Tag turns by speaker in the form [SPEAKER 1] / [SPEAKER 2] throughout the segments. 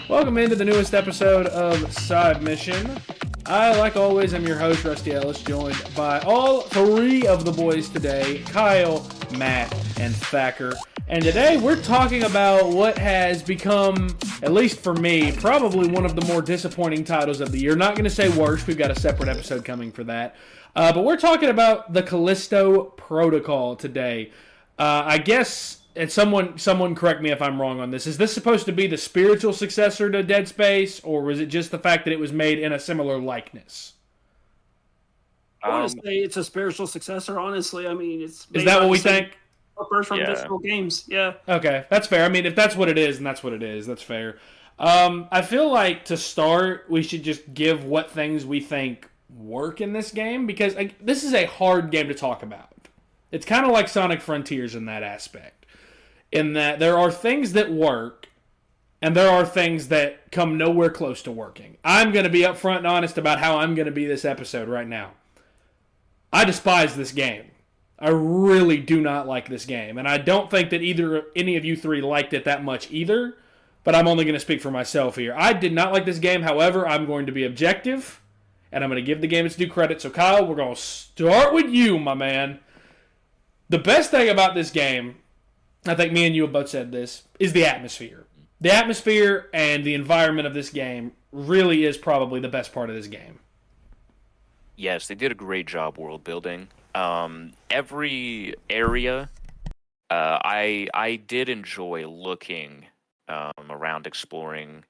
[SPEAKER 1] Welcome into the newest episode of Side Mission. I, like always, am your host, Rusty Ellis, joined by all three of the boys today, Kyle, Matt, and Thacker. And today we're talking about what has become, at least for me, probably one of the more disappointing titles of the year. Not going to say worst, we've got a separate episode coming for that. But we're talking about the Callisto Protocol today. I guess... And someone correct me if I'm wrong on this. Is this supposed to be the spiritual successor to Dead Space, or was it just the fact that it was made in a similar likeness?
[SPEAKER 2] I want to say it's a spiritual successor, honestly. I mean, it's...
[SPEAKER 1] Is that what we think?
[SPEAKER 2] First from Digital Games, yeah.
[SPEAKER 1] Okay, that's fair. I mean, if that's what it is, then that's what it is. That's fair. I feel like, to start, we should just give what things we think work in this game, because this is a hard game to talk about. It's kind of like Sonic Frontiers in that aspect. In that there are things that work, and there are things that come nowhere close to working. I'm going to be upfront and honest about how I'm going to be this episode right now. I despise this game. I really do not like this game, and I don't think that any of you three liked it that much either, but I'm only going to speak for myself here. I did not like this game, however, I'm going to be objective, and I'm going to give the game its due credit. So Kyle, we're going to start with you, my man. The best thing about this game, I think me and you have both said this, is the atmosphere. The atmosphere and the environment of this game really is probably the best part of this game.
[SPEAKER 3] Yes, they did a great job world building. Every area, I did enjoy looking around, exploring.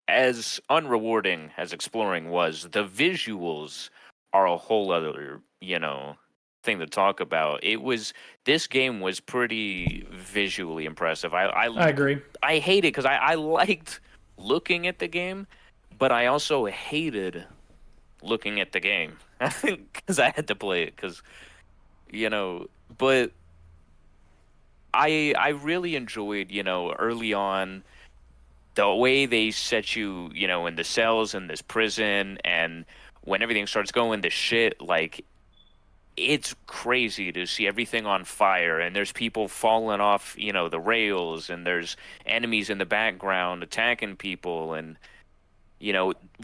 [SPEAKER 3] As unrewarding as exploring was, the visuals are a whole other, thing to talk about. This game was pretty visually impressive. I
[SPEAKER 1] agree.
[SPEAKER 3] I hate it because I liked looking at the game, but I also hated looking at the game because I had to play it but I really enjoyed, early on the way they set you, in the cells in this prison, and when everything starts going to shit, like, it's crazy to see everything on fire, and there's people falling off, the rails, and there's enemies in the background attacking people, and,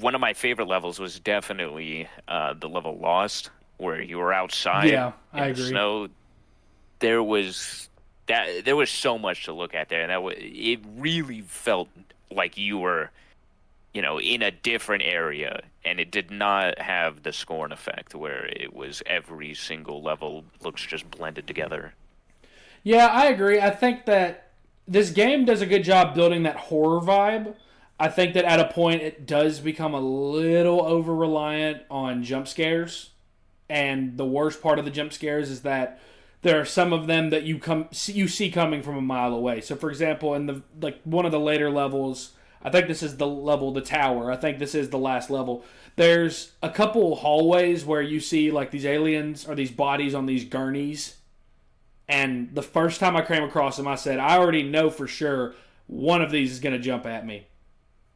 [SPEAKER 3] one of my favorite levels was definitely the level Lost, where you were outside
[SPEAKER 1] in I
[SPEAKER 3] the
[SPEAKER 1] agree.
[SPEAKER 3] snow. There was so much to look at there, and it really felt like you were in a different area, and it did not have the Scorn effect where it was every single level looks just blended together.
[SPEAKER 1] Yeah, I agree. I think that this game does a good job building that horror vibe. I think that at a point it does become a little over-reliant on jump scares, and the worst part of the jump scares is that there are some of them that you see coming from a mile away. So, for example, in one of the later levels, I think this is the tower. I think this is the last level. There's a couple hallways where you see like these aliens or these bodies on these gurneys. And the first time I came across them, I said, I already know for sure one of these is going to jump at me.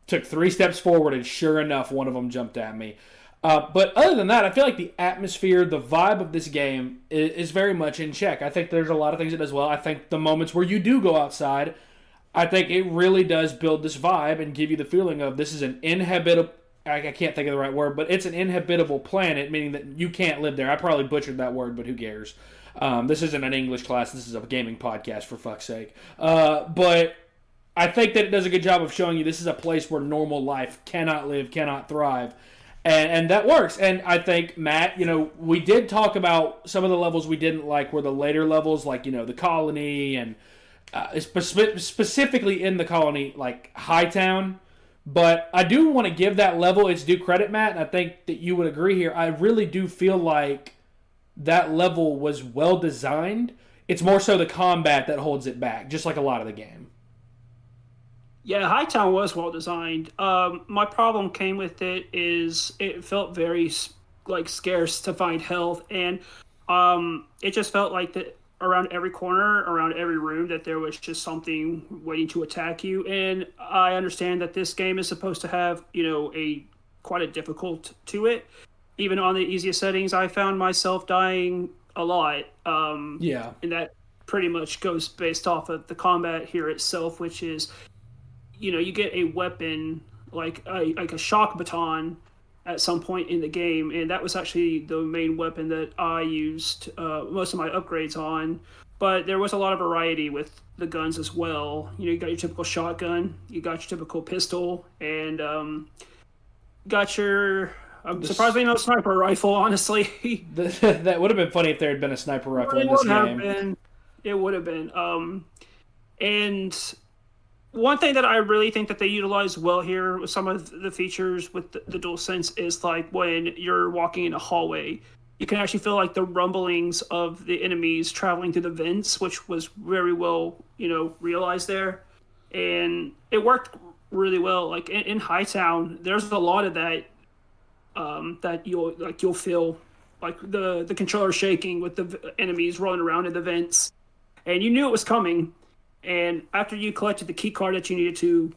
[SPEAKER 1] Took 3 steps forward, and sure enough, one of them jumped at me. But other than that, I feel like the atmosphere, the vibe of this game is very much in check. I think there's a lot of things it does well. I think the moments where you do go outside, I think it really does build this vibe and give you the feeling of this is an inhabitable... I can't think of the right word, but it's an inhabitable planet, meaning that you can't live there. I probably butchered that word, but who cares? This isn't an English class. This is a gaming podcast, for fuck's sake. But I think that it does a good job of showing you this is a place where normal life cannot live, cannot thrive. And that works. And I think, Matt, we did talk about some of the levels we didn't like were the later levels, like, the colony and... specifically in the colony, like Hightown. But I do want to give that level its due credit, Matt, and I think that you would agree here. I really do feel like that level was well designed. It's more so the combat that holds it back, just like a lot of the game.
[SPEAKER 2] Yeah, Hightown was well designed. My problem came with it is it felt very scarce to find health, and it just felt like that around every corner, around every room, that there was just something waiting to attack you. And I understand that this game is supposed to have, quite a difficult to it. Even on the easiest settings, I found myself dying a lot. And that pretty much goes based off of the combat here itself, which is you get a weapon like a shock baton at some point in the game, and that was actually the main weapon that I used most of my upgrades on. But there was a lot of variety with the guns as well. You got your typical shotgun, you got your typical pistol, and got your surprisingly no sniper rifle. Honestly,
[SPEAKER 1] That would have been funny if there had been a sniper rifle in
[SPEAKER 2] it
[SPEAKER 1] this
[SPEAKER 2] would have
[SPEAKER 1] game.
[SPEAKER 2] been. It would have been. And one thing that I really think that they utilize well here with some of the features with the DualSense is like when you're walking in a hallway, you can actually feel like the rumblings of the enemies traveling through the vents, which was very well, realized there, and it worked really well. Like in Hightown, there's a lot of that that you'll feel like the controller shaking with the enemies rolling around in the vents, and you knew it was coming. And after you collected the key card that you needed to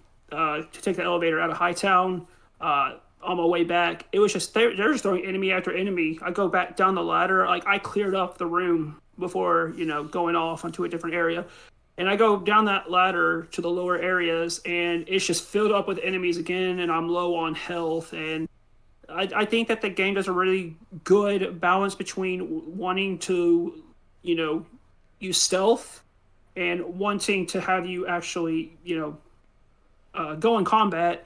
[SPEAKER 2] take the elevator out of Hightown, on my way back, it was just they're just throwing enemy after enemy. I go back down the ladder, like I cleared up the room before going off onto a different area, and I go down that ladder to the lower areas, and it's just filled up with enemies again, and I'm low on health. And I think that the game does a really good balance between wanting to use stealth and wanting to have you actually, go in combat,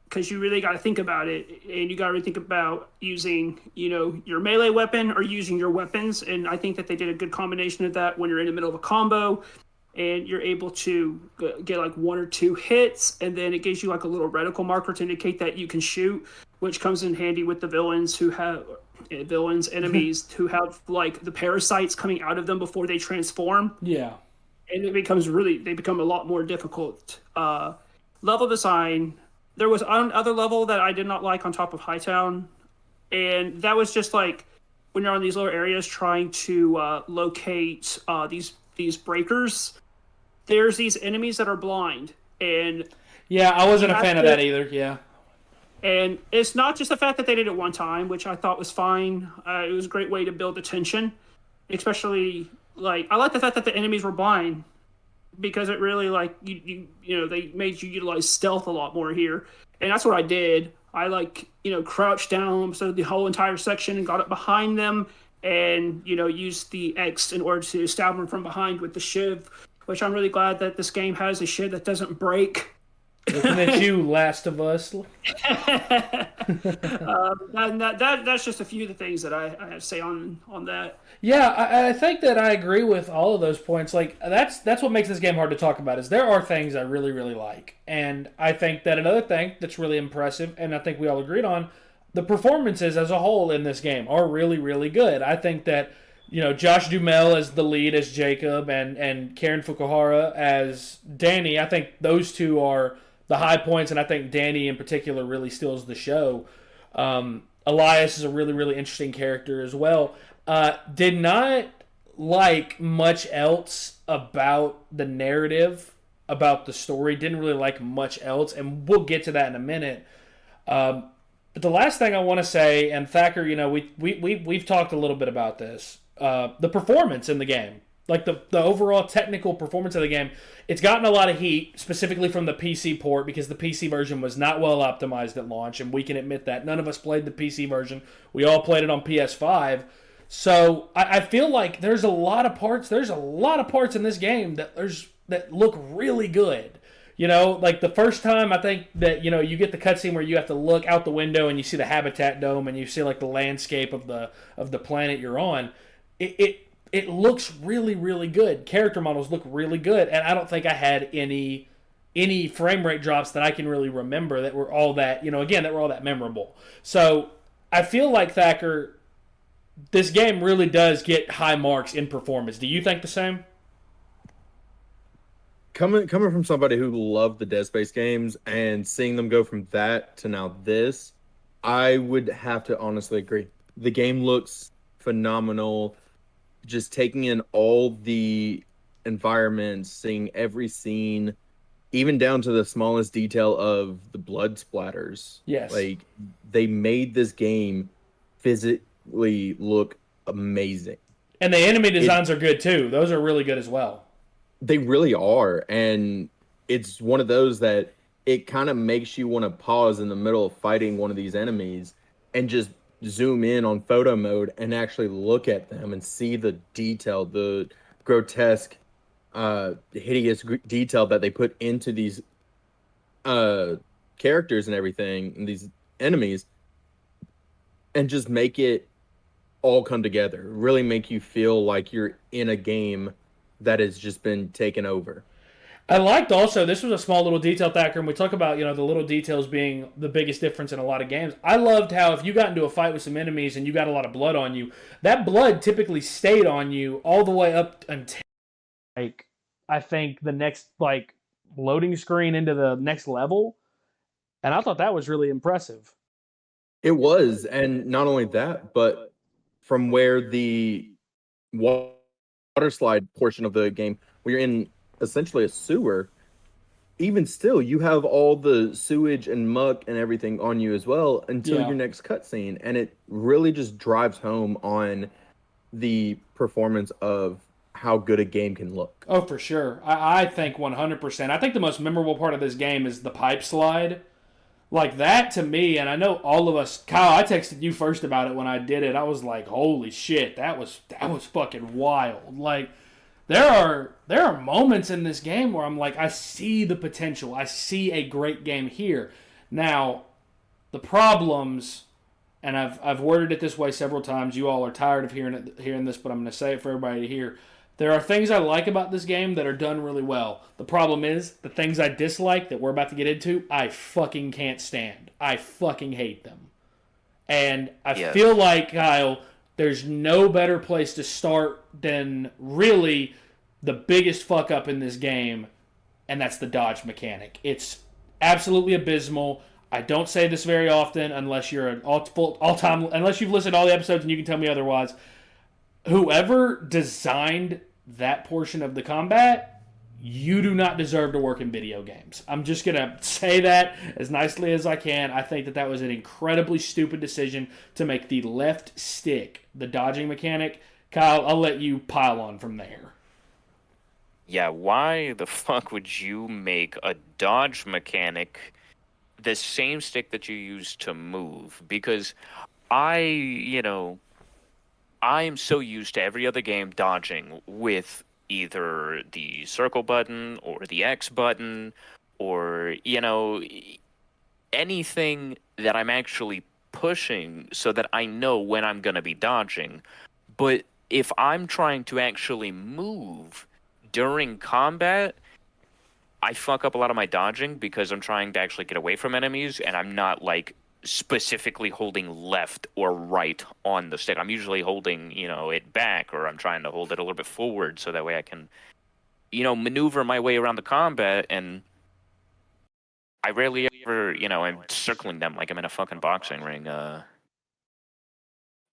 [SPEAKER 2] because you really got to think about it, and you got to really think about using, your melee weapon or using your weapons. And I think that they did a good combination of that when you're in the middle of a combo, and you're able to get like one or two hits, and then it gives you like a little reticle marker to indicate that you can shoot, which comes in handy with the enemies who have like the parasites coming out of them before they transform.
[SPEAKER 1] Yeah.
[SPEAKER 2] And they become a lot more difficult. Level design, there was another level that I did not like on top of Hightown, and that was just like when you're on these lower areas trying to locate these breakers. There's these enemies that are blind, and
[SPEAKER 1] Yeah, I wasn't a fan of that either. Yeah.
[SPEAKER 2] and it's not just the fact that they did it one time, which I thought was fine. It was a great way to build the tension, especially like I like the fact that the enemies were blind, because it really like they made you utilize stealth a lot more here, and that's what I did. I crouched down so the whole entire section and got up behind them, and used the X in order to stab them from behind with the shiv, which I'm really glad that this game has a shiv that doesn't break.
[SPEAKER 1] Looking at you, Last of Us.
[SPEAKER 2] That's just a few of the things that I have to say on that.
[SPEAKER 1] Yeah, I think that I agree with all of those points. Like that's what makes this game hard to talk about. Is there are things I really really like, and I think that another thing that's really impressive, and I think we all agreed on, the performances as a whole in this game are really really good. I think that Josh Duhamel as the lead as Jacob, and Karen Fukuhara as Danny. I think those two are the high points, and I think Danny in particular really steals the show. Elias is a really, really interesting character as well. Did not like much else about the narrative, about the story. Didn't really like much else, and we'll get to that in a minute. But the last thing I want to say, and Thacker, we've talked a little bit about this. The performance in the game. Like the overall technical performance of the game, it's gotten a lot of heat, specifically from the PC port, because the PC version was not well optimized at launch, and we can admit that. None of us played the PC version. We all played it on PS5. So I feel like there's a lot of parts in this game that look really good. Like the first time I think that you get the cutscene where you have to look out the window and you see the habitat dome and you see like the landscape of the planet you're on. It looks really, really good. Character models look really good, and I don't think I had any frame rate drops that I can really remember that were all that, that were all that memorable. So I feel like, Thacker, this game really does get high marks in performance. Do you think the same?
[SPEAKER 4] Coming from somebody who loved the Dead Space games and seeing them go from that to now this, I would have to honestly agree. The game looks phenomenal. Just taking in all the environments, seeing every scene, even down to the smallest detail of the blood splatters.
[SPEAKER 1] Yes.
[SPEAKER 4] Like, they made this game physically look amazing.
[SPEAKER 1] And the enemy designs are good too. Those are really good as well.
[SPEAKER 4] They really are. And it's one of those that it kind of makes you want to pause in the middle of fighting one of these enemies and just zoom in on photo mode and actually look at them and see the detail, the grotesque, hideous detail that they put into these uh characters and everything, and these enemies, and just make it all come together. Really make you feel like you're in a game that has just been taken over.
[SPEAKER 1] I liked also, this was a small little detail, Thacker, and we talk about, the little details being the biggest difference in a lot of games. I loved how if you got into a fight with some enemies and you got a lot of blood on you, that blood typically stayed on you all the way up until, like, I think the next, like, loading screen into the next level. And I thought that was really impressive.
[SPEAKER 4] It was, and not only that, but from where the water slide portion of the game, where you're in essentially a sewer, even still, you have all the sewage and muck and everything on you as well until
[SPEAKER 1] Yeah.
[SPEAKER 4] your next cutscene, and it really just drives home on the performance of how good a game can look.
[SPEAKER 1] Oh, for sure. I think 100%. I think the most memorable part of this game is the pipe slide. Like that to me, and I know all of us, Kyle, I texted you first about it when I did it. I was like, holy shit, that was fucking wild. Like there are moments in this game where I'm like, I see the potential. I see a great game here. Now, the problems, and I've worded it this way several times. You all are tired of hearing this, but I'm going to say it for everybody to hear. There are things I like about this game that are done really well. The problem is, the things I dislike that we're about to get into, I fucking can't stand. I fucking hate them. And I feel like, Kyle, there's no better place to start than really the biggest fuck up in this game, and that's the dodge mechanic. It's absolutely abysmal. I don't say this very often unless you're an all-time, unless you've listened to all the episodes and you can tell me otherwise. Whoever designed that portion of the combat, you do not deserve to work in video games. I'm just going to say that as nicely as I can. I think that was an incredibly stupid decision to make the left stick the dodging mechanic. Kyle, I'll let you pile on from there.
[SPEAKER 3] Yeah, why the fuck would you make a dodge mechanic the same stick that you use to move? Because I am so used to every other game dodging with either the circle button or the X button or, anything that I'm actually pushing so that I know when I'm going to be dodging. But if I'm trying to actually move during combat, I fuck up a lot of my dodging because I'm trying to actually get away from enemies and I'm not like specifically holding left or right on the stick. I'm usually holding, it back, or I'm trying to hold it a little bit forward so that way I can, maneuver my way around the combat. And I rarely ever, I'm circling them like I'm in a fucking boxing ring.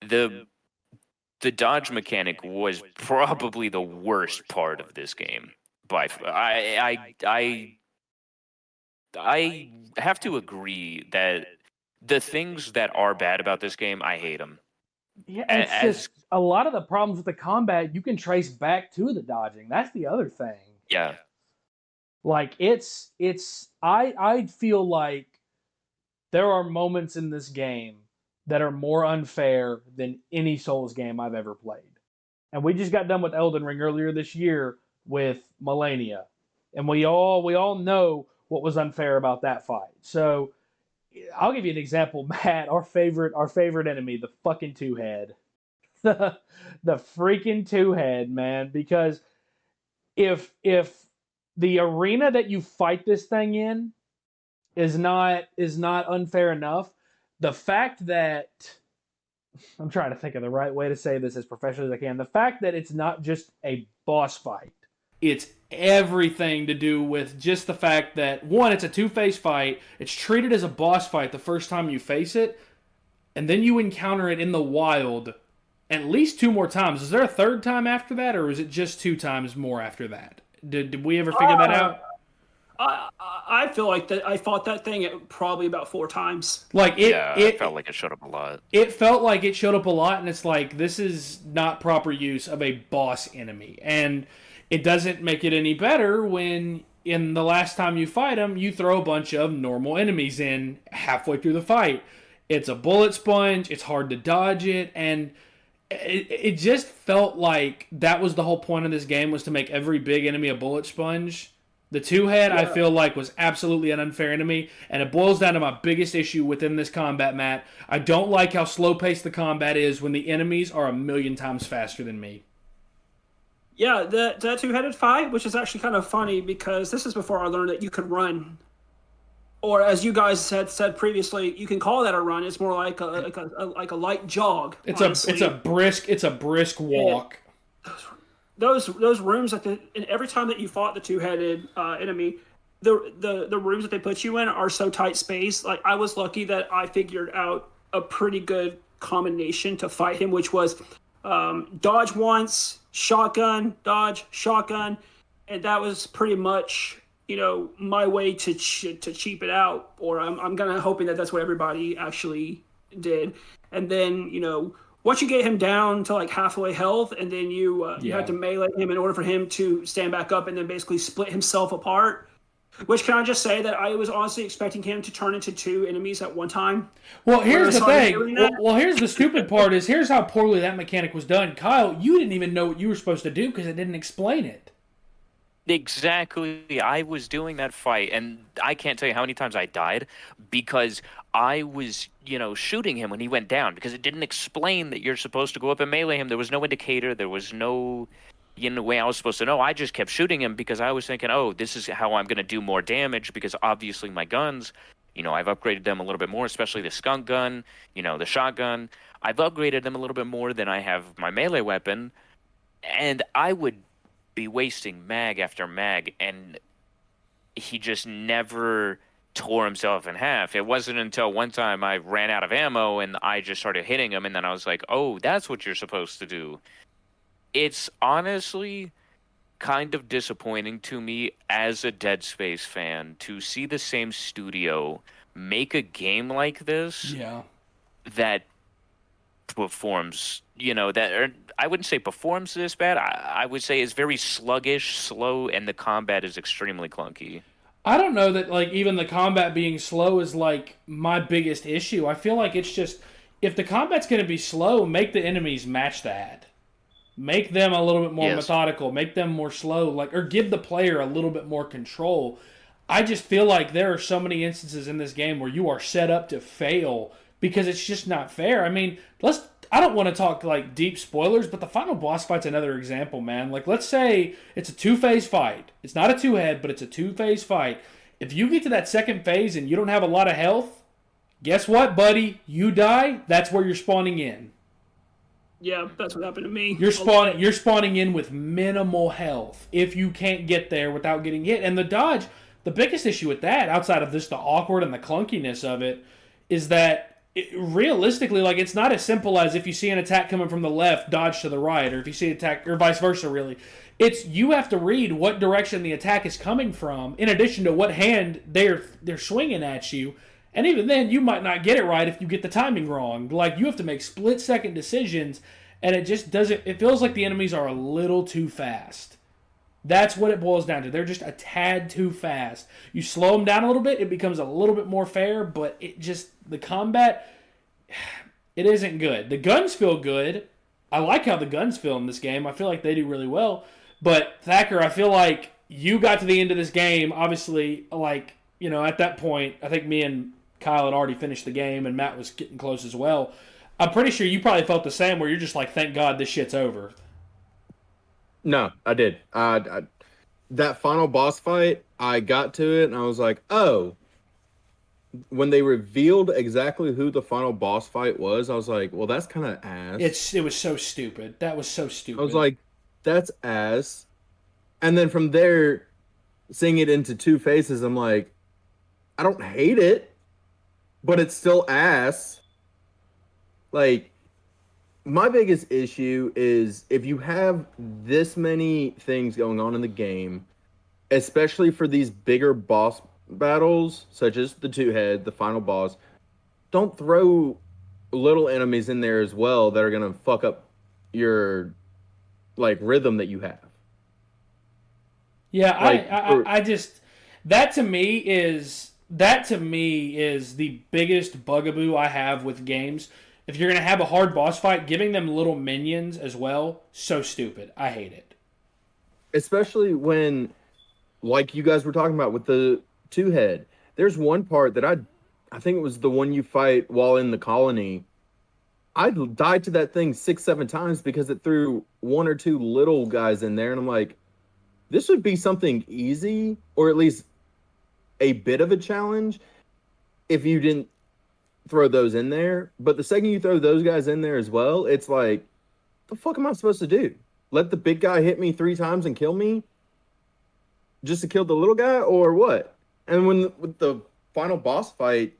[SPEAKER 3] The dodge mechanic was probably the worst part of this game. I have to agree that the things that are bad about this game, I hate them.
[SPEAKER 1] Yeah, it's just a lot of the problems with the combat you can trace back to the dodging. That's the other thing.
[SPEAKER 3] Yeah.
[SPEAKER 1] Like I feel like there are moments in this game that are more unfair than any Souls game I've ever played. And we just got done with Elden Ring earlier this year with Melania. And we all know what was unfair about that fight. So I'll give you an example, Matt. Our favorite enemy, the fucking two-head. The freaking two-head, man. Because if the arena that you fight this thing in is not unfair enough, the fact that I'm trying to think of the right way to say this as professionally as I can. The fact that it's not just a boss fight. It's everything to do with just the fact that, one, it's a two-phase fight. It's treated as a boss fight the first time you face it, and then you encounter it in the wild at least 2 more times. Is there a third time after that, or is it just 2 times more after that? Did we ever figure that out?
[SPEAKER 2] I feel like that I fought that thing probably about 4 times.
[SPEAKER 1] Like
[SPEAKER 3] it felt like it showed up a lot.
[SPEAKER 1] It felt like it showed up a lot, and it's like, this is not proper use of a boss enemy. And it doesn't make it any better when in the last time you fight them, you throw a bunch of normal enemies in halfway through the fight. It's a bullet sponge. It's hard to dodge it, and it just felt like that was the whole point of this game, was to make every big enemy a bullet sponge. The two-head, I feel like, was absolutely an unfair enemy, and it boils down to my biggest issue within this combat, Matt. I don't like how slow-paced the combat is when the enemies are a million times faster than me.
[SPEAKER 2] Yeah, the two-headed fight, which is actually kind of funny because this is before I learned that you could run, or as you guys said previously, you can call that a run. It's more like a light jog.
[SPEAKER 1] It's a brisk walk.
[SPEAKER 2] Those rooms and every time that you fought the two-headed enemy, the rooms that they put you in are so tight spaced. Like, I was lucky that I figured out a pretty good combination to fight him, which was dodge once, shotgun, dodge, shotgun, and that was pretty much, my way to cheap it out. Or I'm gonna hoping that that's what everybody actually did. And then once you get him down to like halfway health, and then you have to melee him in order for him to stand back up and then basically split himself apart. Which, can I just say that I was honestly expecting him to turn into two enemies at one time.
[SPEAKER 1] Well, here's the thing. Well, here's the stupid part is, here's how poorly that mechanic was done. Kyle, you didn't even know what you were supposed to do because it didn't explain it.
[SPEAKER 3] Exactly. I was doing that fight, and I can't tell you how many times I died because I was, shooting him when he went down, because it didn't explain that you're supposed to go up and melee him. There was no indicator. There was no, way I was supposed to know. I just kept shooting him because I was thinking, oh, this is how I'm going to do more damage, because obviously my guns, I've upgraded them a little bit more, especially the skunk gun, the shotgun. I've upgraded them a little bit more than I have my melee weapon, and I would be wasting mag after mag, and he just never tore himself in half. It wasn't until one time I ran out of ammo and I just started hitting him, and then I was like, oh, that's what you're supposed to do. It's honestly kind of disappointing to me as a Dead Space fan to see the same studio make a game like this that performs, I wouldn't say performs this bad. I would say is very sluggish, slow, and the combat is extremely clunky.
[SPEAKER 1] I don't know that, like, even the combat being slow is, like, my biggest issue. I feel like it's just, if the combat's going to be slow, make the enemies match that. Make them a little bit more methodical. Make them more slow, or give the player a little bit more control. I just feel like there are so many instances in this game where you are set up to fail because it's just not fair. I mean, I don't want to talk like deep spoilers, but the final boss fight's another example, man. Like, let's say it's a two-phase fight. It's not a two-head, but it's a two-phase fight. If you get to that second phase and you don't have a lot of health, guess what, buddy? You die, that's where you're spawning in.
[SPEAKER 2] Yeah, that's what happened to me.
[SPEAKER 1] You're spawning in with minimal health if you can't get there without getting hit. And the dodge, the biggest issue with that, outside of just the awkward and the clunkiness of it, is that realistically, like, it's not as simple as if you see an attack coming from the left, dodge to the right, or if you see an attack, or vice versa, really. It's, you have to read what direction the attack is coming from, in addition to what hand they're swinging at you. And even then, you might not get it right if you get the timing wrong. Like, you have to make split-second decisions, and it just doesn't, it feels like the enemies are a little too fast. That's what it boils down to. They're just a tad too fast. You slow them down a little bit, it becomes a little bit more fair, but it just, the combat, it isn't good. The guns feel good. I like how the guns feel in this game. I feel like they do really well. But, Thacker, I feel like you got to the end of this game, obviously, like, at that point, I think me and Kyle had already finished the game, and Matt was getting close as well. I'm pretty sure you probably felt the same, where you're just like, thank God this shit's over.
[SPEAKER 4] No, I did. That final boss fight, I got to it and I was like, oh. When they revealed exactly who the final boss fight was, I was like, well, that's kind of ass.
[SPEAKER 1] It was so stupid. That was so stupid.
[SPEAKER 4] I was like, that's ass. And then from there, seeing it into two phases, I'm like, I don't hate it, but it's still ass. Like, my biggest issue is if you have this many things going on in the game, especially for these bigger boss battles, such as the two-head, the final boss, don't throw little enemies in there as well that are going to fuck up your, rhythm that you have.
[SPEAKER 1] Yeah,
[SPEAKER 4] Like,
[SPEAKER 1] I just that to me is the biggest bugaboo I have with games. If you're gonna have a hard boss fight, giving them little minions as well, so stupid. I hate it.
[SPEAKER 4] especially when, like you guys were talking about with the two head, there's one part that I think it was the one you fight while in the colony. I died to that thing 6, 7 times because it threw one or two little guys in there, and I'm like, this would be something easy, or at least a bit of a challenge if you didn't throw those in there. But the second you throw those guys in there as well, it's like, the fuck am I supposed to do? Let the big guy hit me 3 times and kill me just to kill the little guy, or what? And with the final boss fight,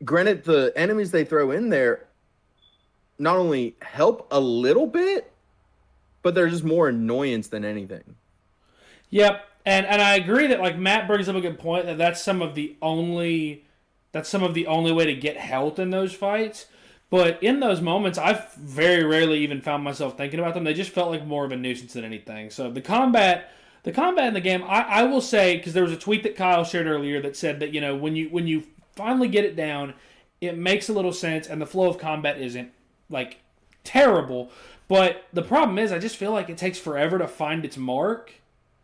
[SPEAKER 4] granted, the enemies they throw in there not only help a little bit, but they're just more annoyance than anything.
[SPEAKER 1] Yep, and I agree that like Matt brings up a good point that that's some of the only way to get health in those fights. But in those moments, I've very rarely even found myself thinking about them. They just felt like more of a nuisance than anything. So the combat in the game, I will say, because there was a tweet that Kyle shared earlier that said that when you finally get it down, it makes a little sense, and the flow of combat isn't like terrible. But the problem is, I just feel like it takes forever to find its mark,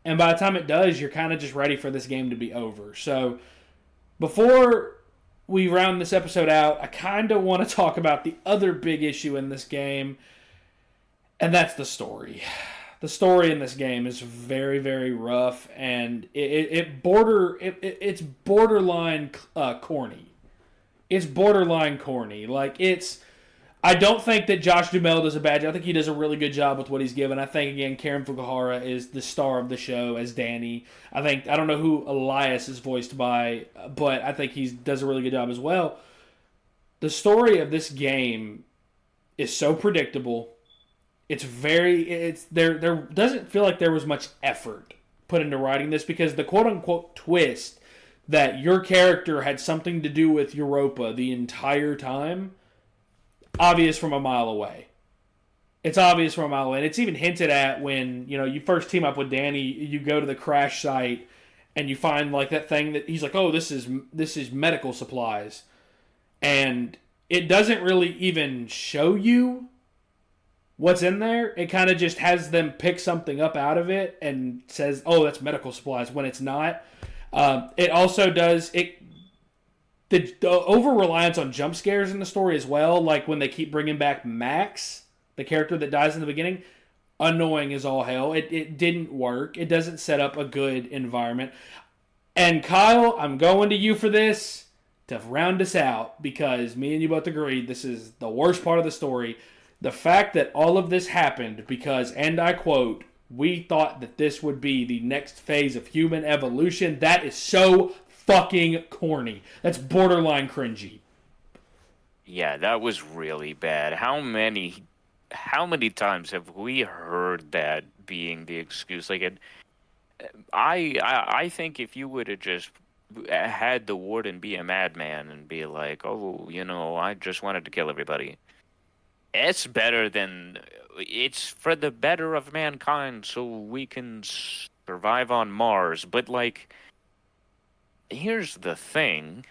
[SPEAKER 1] and by the time it does, you're kind of just ready for this game to be over. So before we round this episode out, I kind of want to talk about the other big issue in this game, and that's the story. The story in this game is very, very rough, and it's borderline corny. It's borderline corny. Like, I don't think that Josh Duhamel does a bad job. I think he does a really good job with what he's given. I think, again, Karen Fukuhara is the star of the show as Danny. I don't know who Elias is voiced by, but I think he does a really good job as well. The story of this game is so predictable. There doesn't feel like there was much effort put into writing this, because the quote-unquote twist that your character had something to do with Europa the entire time, obvious from a mile away. It's obvious from a mile away. And it's even hinted at when, you first team up with Danny, you go to the crash site and you find like that thing that he's like, oh, this is medical supplies. And it doesn't really even show you what's in there. It kind of just has them pick something up out of it and says, oh, that's medical supplies, when it's not. It also does the over-reliance on jump scares in the story as well, like when they keep bringing back Max, the character that dies in the beginning, annoying as all hell. It didn't work. It doesn't set up a good environment. And Kyle, I'm going to you for this to round us out, because me and you both agreed this is the worst part of the story. The fact that all of this happened because, and I quote, we thought that this would be the next phase of human evolution. That is so fucking corny. That's borderline cringy.
[SPEAKER 3] Yeah, that was really bad. How many times have we heard that being the excuse? Like, I think if you would have just had the warden be a madman and be like, oh, I just wanted to kill everybody, it's better than, it's for the better of mankind so we can survive on Mars. But like, here's the thing.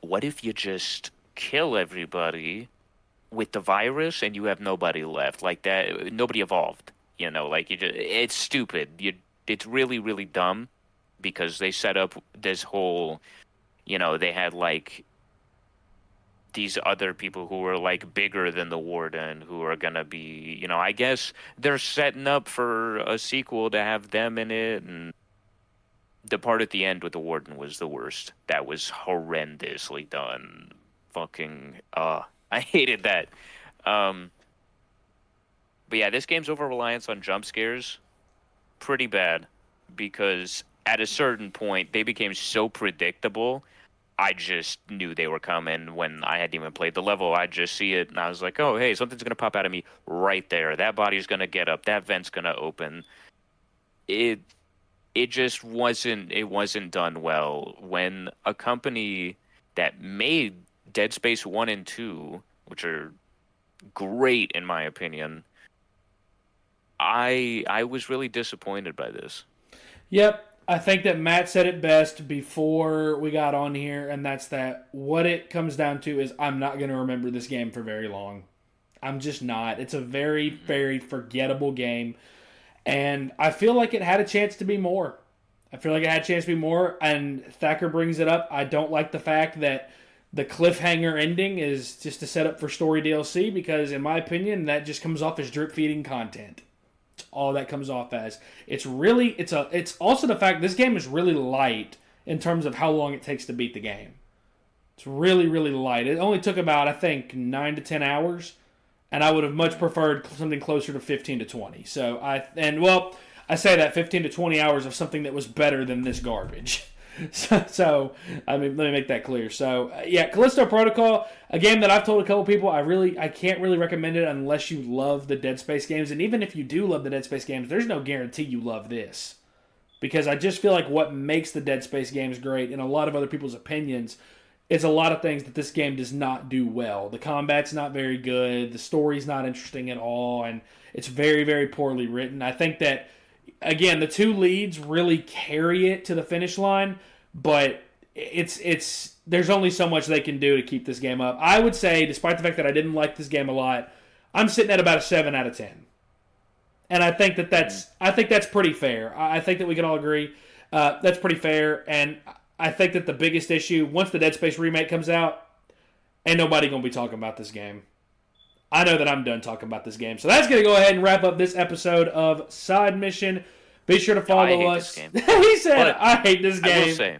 [SPEAKER 3] What if you just kill everybody with the virus and you have nobody left? Like that, nobody evolved. Like it's stupid. It's really, really dumb, because they set up this whole, they had like these other people who were like bigger than the warden, who are gonna be, I guess they're setting up for a sequel to have them in it. And the part at the end with the warden was the worst. That was horrendously done. Fucking, I hated that. But yeah, this game's over-reliance on jump scares, pretty bad, because at a certain point, they became so predictable, I just knew they were coming when I hadn't even played the level. I'd just see it, and I was like, oh, hey, something's going to pop out of me right there. That body's going to get up. That vent's going to open. It just wasn't done well. When a company that made Dead Space 1 and 2, which are great in my opinion, I was really disappointed by this.
[SPEAKER 1] Yep. I think that Matt said it best before we got on here, and that's that what it comes down to is I'm not going to remember this game for very long. I'm just not. It's a very, very forgettable game, and I feel like it had a chance to be more. And Thacker brings it up. I don't like the fact that the cliffhanger ending is just a setup for story DLC because, in my opinion, that just comes off as drip-feeding content. All that comes off as it's also the fact this game is really light in terms of how long it takes to beat the game. It's really, really light. It only took about, I think, 9 to 10 hours, and I would have much preferred something closer to 15 to 20. I say that 15 to 20 hours of something that was better than this garbage. So let me make that clear. So, Callisto Protocol, a game that I've told a couple people I can't really recommend it unless you love the Dead Space games. And even if you do love the Dead Space games, there's no guarantee you love this. Because I just feel like what makes the Dead Space games great, in a lot of other people's opinions, is a lot of things that this game does not do well. The combat's not very good, the story's not interesting at all, and it's very, very poorly written. I think that, again, the two leads really carry it to the finish line, but there's only so much they can do to keep this game up. I would say, despite the fact that I didn't like this game a lot, I'm sitting at about a 7 out of 10. And I think that's pretty fair. I think that we can all agree that's pretty fair. And I think that the biggest issue, once the Dead Space remake comes out, ain't nobody going to be talking about this game. I know that I'm done talking about this game. So that's going to go ahead and wrap up this episode of Side Mission. Be sure to follow us. He said, I hate this game.
[SPEAKER 3] I will say,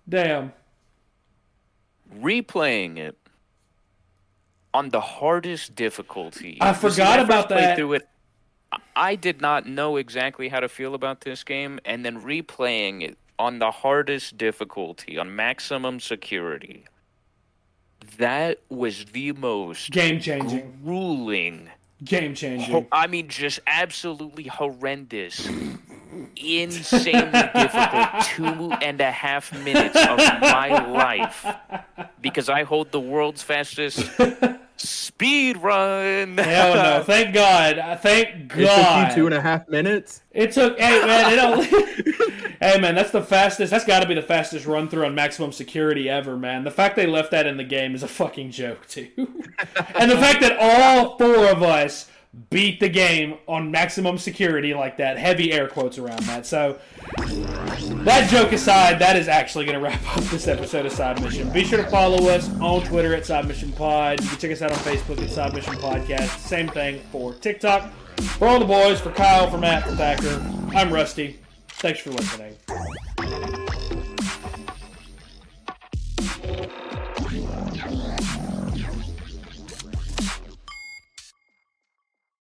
[SPEAKER 1] damn.
[SPEAKER 3] Replaying it on the hardest difficulty.
[SPEAKER 1] I forgot about that.
[SPEAKER 3] Through it, I did not know exactly how to feel about this game, and then replaying it on the hardest difficulty, on maximum security, that was the most
[SPEAKER 1] game-changing,
[SPEAKER 3] grueling,
[SPEAKER 1] game-changing.
[SPEAKER 3] I mean, just absolutely horrendous, insanely difficult 2.5 minutes of my life, because I hold the world's fastest speed run.
[SPEAKER 1] Hell no! Thank God! Thank God!
[SPEAKER 4] It took you 2.5 minutes.
[SPEAKER 1] It took. Hey man! It only. Hey man, that's the fastest. That's got to be the fastest run through on maximum security ever, man. The fact they left that in the game is a fucking joke too. And the fact that all 4 of us beat the game on maximum security like that. Heavy air quotes around that. So, that joke aside, that is actually going to wrap up this episode of Side Mission. Be sure to follow us on Twitter at Side Mission Pod. You can check us out on Facebook at Side Mission Podcast. Same thing for TikTok. For all the boys, for Kyle, for Matt, for Thacker, I'm Rusty. Thanks for listening.